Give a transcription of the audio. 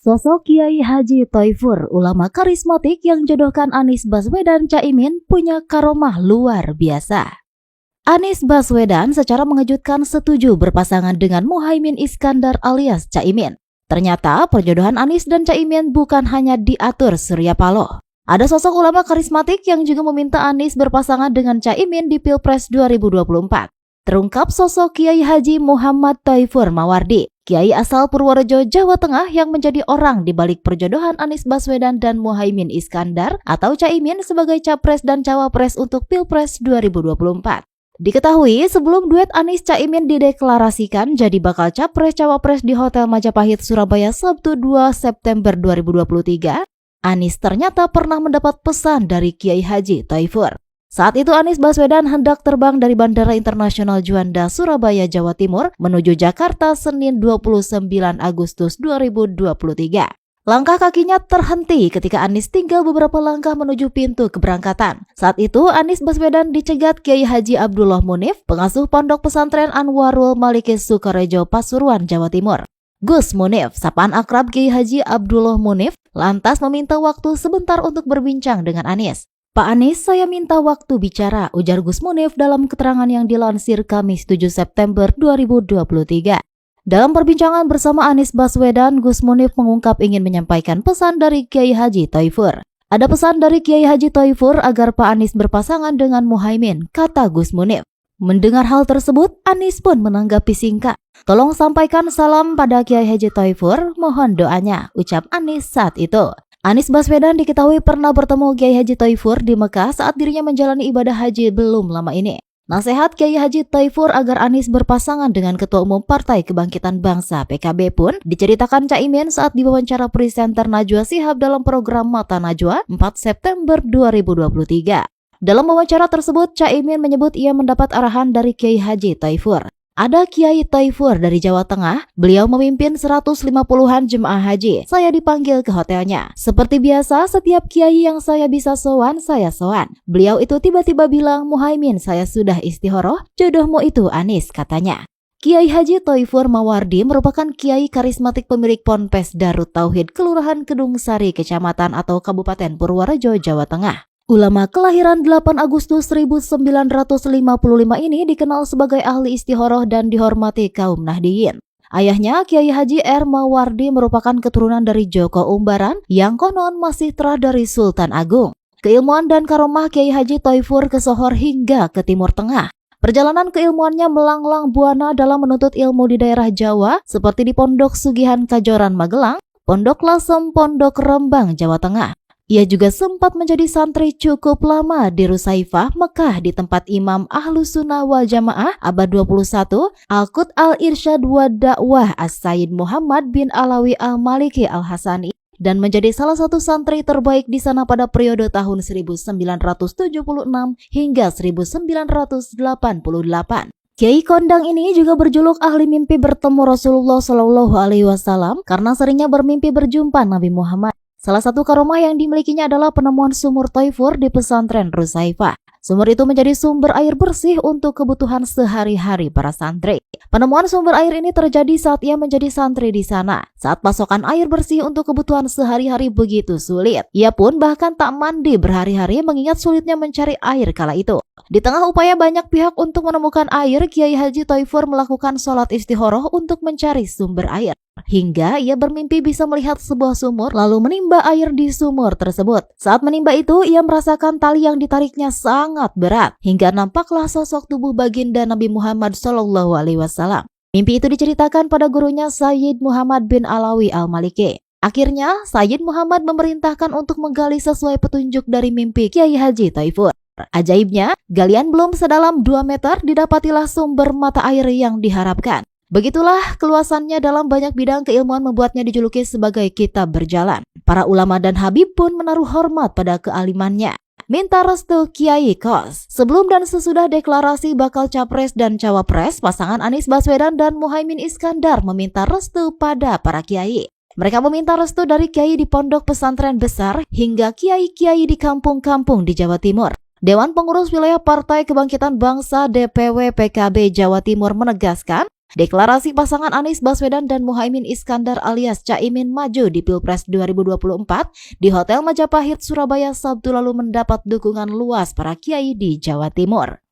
Sosok Kiai Haji Thoifur, ulama karismatik yang jodohkan Anies Baswedan Caimin, punya karomah luar biasa. Anies Baswedan secara mengejutkan setuju berpasangan dengan Muhaimin Iskandar alias Caimin. Ternyata perjodohan Anies dan Caimin bukan hanya diatur Surya Paloh. Ada sosok ulama karismatik yang juga meminta Anies berpasangan dengan Caimin di Pilpres 2024. Terungkap sosok Kiai Haji Muhammad Thoifur Mawardi, Kiai asal Purworejo, Jawa Tengah yang menjadi orang di balik perjodohan Anies Baswedan dan Muhaimin Iskandar atau Caimin sebagai capres dan cawapres untuk Pilpres 2024. Diketahui sebelum duet Anies Caimin dideklarasikan jadi bakal capres-cawapres di Hotel Majapahit, Surabaya Sabtu 2 September 2023, Anies ternyata pernah mendapat pesan dari Kiai Haji Thoifur. Saat itu Anies Baswedan hendak terbang dari Bandara Internasional Juanda, Surabaya, Jawa Timur menuju Jakarta Senin 29 Agustus 2023. Langkah kakinya terhenti ketika Anies tinggal beberapa langkah menuju pintu keberangkatan. Saat itu Anies Baswedan dicegat Kiai Haji Abdullah Munif, pengasuh Pondok Pesantren Anwarul Malikis Sukorejo, Pasuruan, Jawa Timur. Gus Munif, sapaan akrab Kiai Haji Abdullah Munif, lantas meminta waktu sebentar untuk berbincang dengan Anies. Pak Anies, saya minta waktu bicara, ujar Gus Munif dalam keterangan yang dilansir Kamis 7 September 2023. Dalam perbincangan bersama Anies Baswedan, Gus Munif mengungkap ingin menyampaikan pesan dari Kiai Haji Thoifur. Ada pesan dari Kiai Haji Thoifur agar Pak Anies berpasangan dengan Muhaimin, kata Gus Munif. Mendengar hal tersebut, Anies pun menanggapi singkat. Tolong sampaikan salam pada Kiai Haji Thoifur, mohon doanya, ucap Anies saat itu. Anies Baswedan diketahui pernah bertemu Kiai Haji Thoifur di Mekah saat dirinya menjalani ibadah haji belum lama ini. Nasihat Kiai Haji Thoifur agar Anies berpasangan dengan Ketua Umum Partai Kebangkitan Bangsa PKB pun diceritakan Caimin saat diwawancara presenter Najwa Shihab dalam program Mata Najwa 4 September 2023. Dalam wawancara tersebut, Caimin menyebut ia mendapat arahan dari Kiai Haji Thoifur. Ada Kiai Thoifur dari Jawa Tengah, beliau memimpin 150-an jemaah haji. Saya dipanggil ke hotelnya. Seperti biasa, setiap kiai yang saya bisa sowan, saya sowan. Beliau itu tiba-tiba bilang, Muhaimin, saya sudah istihoroh, jodohmu itu Anies, katanya. Kiai Haji Thoifur Mawardi merupakan kiai karismatik pemilik Ponpes Darut Tauhid Kelurahan Kedung Sari, Kecamatan atau Kabupaten Purworejo, Jawa Tengah. Ulama kelahiran 8 Agustus 1955 ini dikenal sebagai ahli istihoroh dan dihormati kaum Nahdiyin. Ayahnya, Kiai Haji R. Mawardi, merupakan keturunan dari Joko Umbaran yang konon masih terah dari Sultan Agung. Keilmuan dan karomah Kiai Haji Thoifur kesohor hingga ke Timur Tengah. Perjalanan keilmuannya melanglang buana dalam menuntut ilmu di daerah Jawa seperti di Pondok Sugihan Kajoran Magelang, Pondok Lasem, Pondok Rembang, Jawa Tengah. Ia juga sempat menjadi santri cukup lama di Rusaifah, Mekah di tempat Imam Ahlus Sunnah wal Jamaah abad 21, Al-Qut Al-Irsyad wa Da'wah As-Sayyid Muhammad bin Alawi Al-Maliki Al-Hasani dan menjadi salah satu santri terbaik di sana pada periode tahun 1976 hingga 1988. Kiai kondang ini juga berjuluk ahli mimpi bertemu Rasulullah SAW karena seringnya bermimpi berjumpa Nabi Muhammad. Salah satu karomah yang dimilikinya adalah penemuan sumur Thoifur di pesantren Rusaifah. Sumur itu menjadi sumber air bersih untuk kebutuhan sehari-hari para santri. Penemuan sumber air ini terjadi saat ia menjadi santri di sana. Saat pasokan air bersih untuk kebutuhan sehari-hari begitu sulit, ia pun bahkan tak mandi berhari-hari mengingat sulitnya mencari air kala itu. Di tengah upaya banyak pihak untuk menemukan air, Kiai Haji Thoifur melakukan sholat istikharah untuk mencari sumber air. Hingga ia bermimpi bisa melihat sebuah sumur lalu menimba air di sumur tersebut. Saat menimba itu, ia merasakan tali yang ditariknya sangat berat hingga nampaklah sosok tubuh baginda Nabi Muhammad SAW. Mimpi itu diceritakan pada gurunya Sayyid Muhammad bin Alawi Al-Maliki. Akhirnya, Sayyid Muhammad memerintahkan untuk menggali sesuai petunjuk dari mimpi Kiai Haji Thoifur. Ajaibnya, galian belum sedalam 2 meter didapatilah sumber mata air yang diharapkan. Begitulah keluasannya dalam banyak bidang keilmuan membuatnya dijuluki sebagai kitab berjalan. Para ulama dan habib pun menaruh hormat pada kealimannya. Minta restu Kiai Kos. Sebelum dan sesudah deklarasi bakal capres dan cawapres, pasangan Anies Baswedan dan Muhaimin Iskandar meminta restu pada para kiai. Mereka meminta restu dari kiai di pondok pesantren besar hingga kiai-kiai di kampung-kampung di Jawa Timur. Dewan Pengurus Wilayah Partai Kebangkitan Bangsa DPW PKB Jawa Timur menegaskan, Deklarasi pasangan Anies Baswedan dan Muhaimin Iskandar alias Caimin maju di Pilpres 2024 di Hotel Majapahit, Surabaya Sabtu lalu mendapat dukungan luas para kiai di Jawa Timur.